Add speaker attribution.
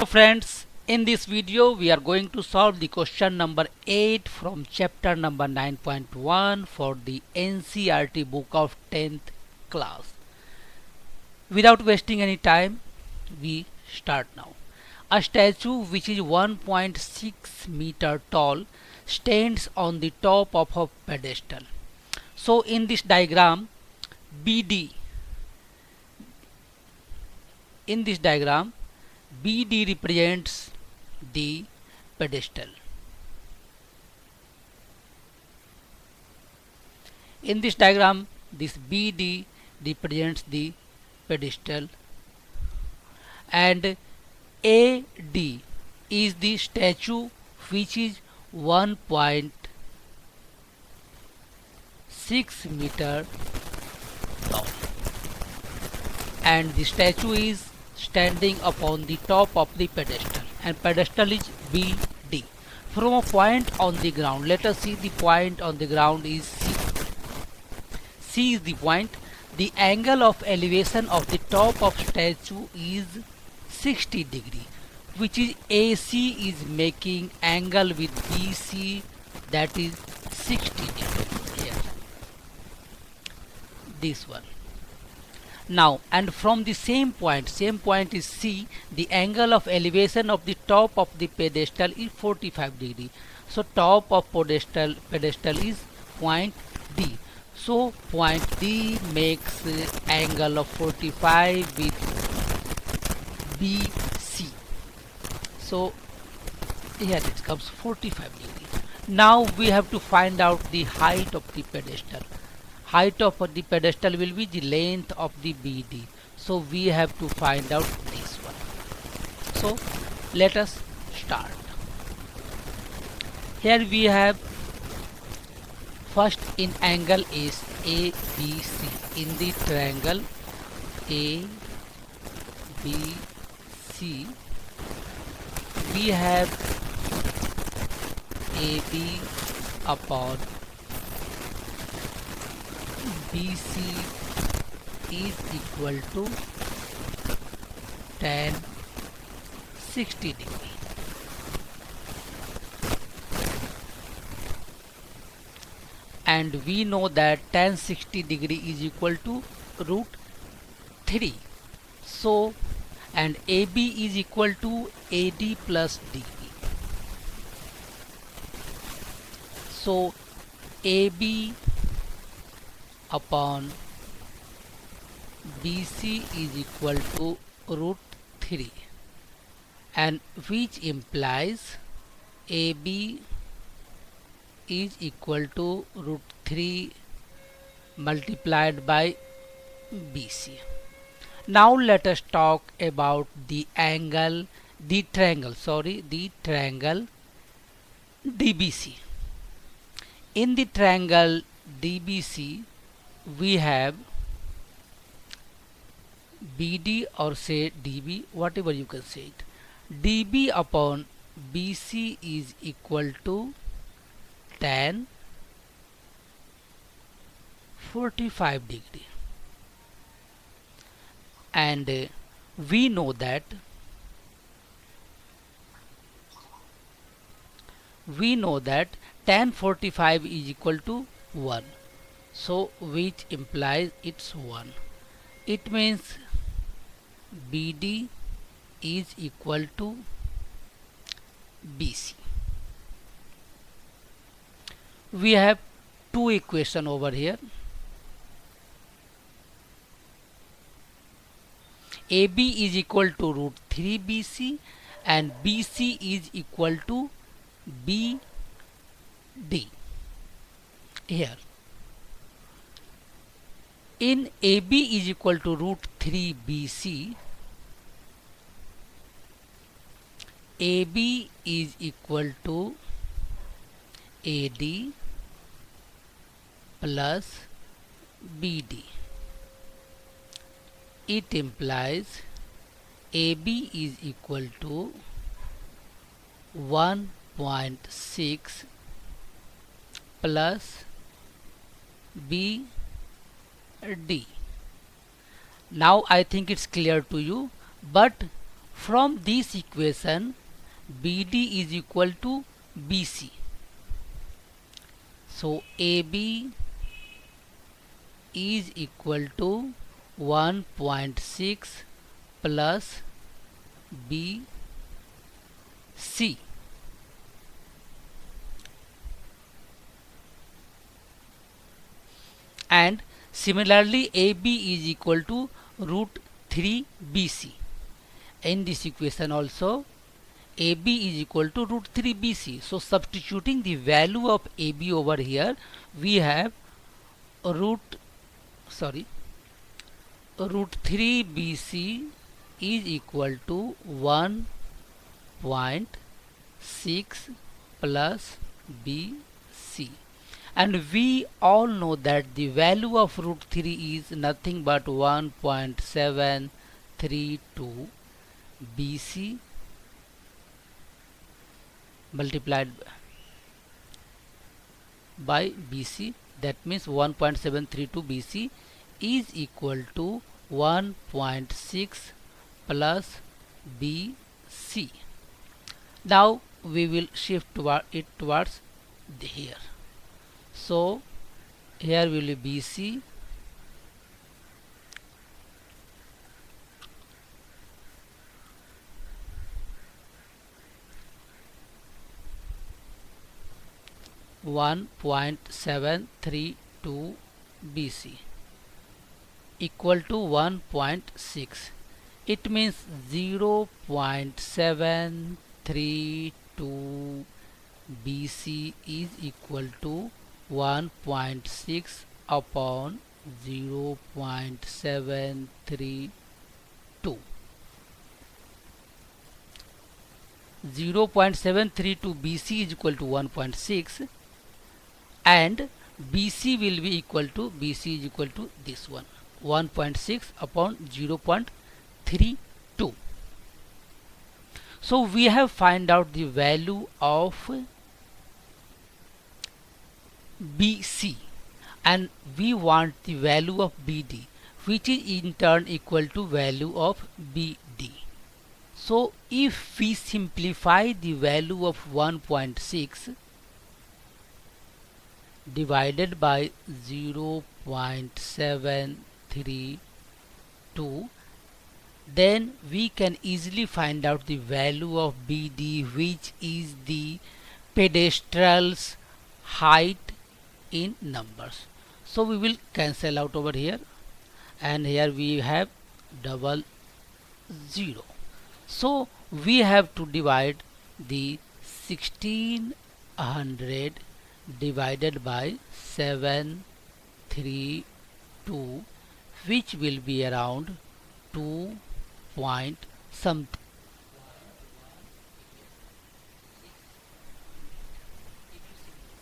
Speaker 1: Friends, in this video we are going to solve the question number 8 from chapter number 9.1 for the NCERT book of 10th class. Without wasting any time, we start now. A statue which is 1.6 meter tall stands on the top of a pedestal. So in this diagram BD, in this diagram BD represents the pedestal. In this diagram, this BD represents the pedestal and AD is the statue which is 1.6 meter tall, and the statue is standing upon the top of the pedestal, and pedestal is BD. From a point on the ground, let us see the point on the ground is C. C is the point. The angle of elevation of the top of statue is 60 degree, which is AC is making angle with BC, that is 60 degree here. This one. Now, and from the same point is C, the angle of elevation of the top of the pedestal is 45 degree. So top of pedestal is point D. So point D makes angle of 45 with BC. So here it comes 45 degree. Now we have to find out the height of the pedestal. Height of the pedestal will be the length of the BD. So we have to find out this one. So let us start. Here we have first in angle is ABC. In the triangle ABC, we have AB upon BC is equal to tan 60 degree. And we know that tan 60 degree is equal to root 3. So, and AB is equal to AD plus DB. So, AB upon BC is equal to root 3, and which implies AB is equal to root 3 multiplied by BC. Now let us talk about the triangle DBC. In the triangle DBC, we have BD or say DB, whatever you can say it. DB upon BC is equal to tan 45 degree, and we know that tan 45 is equal to 1. So which implies it's 1. It means BD is equal to BC. We have two equations over here. AB is equal to root 3 BC and BC is equal to BD. Here in AB is equal to root 3 BC, AB is equal to AD plus BD. It implies AB is equal to 1.6 plus BD. Now I think it's clear to you, but From this equation, BD is equal to BC. So AB is equal to 1.6 plus BC. And similarly, AB is equal to root 3 BC. In this equation also, AB is equal to root 3 BC. So substituting the value of AB over here, we have root 3 BC is equal to 1.6 plus BC. And we all know that the value of root 3 is nothing but 1.732 BC multiplied by BC. That means 1.732 BC is equal to 1.6 plus BC. Now we will shift it towards here. So here will be BC (1.732 BC) equal to 1.6. It means 0.732 BC is equal to 1.6 upon 0.732. 0.732 BC is equal to 1.6, and BC will be equal to this one, 1.6 upon 0.32. So we have find out the value of BC, and we want the value of BD, which is in turn equal to value of BD. So if we simplify the value of 1.6 divided by 0.732, then we can easily find out the value of BD, which is the pedestal's height in numbers. So we will cancel out over here, and here we have 00. So we have to divide the 1600 divided by 732, which will be around 2 point something.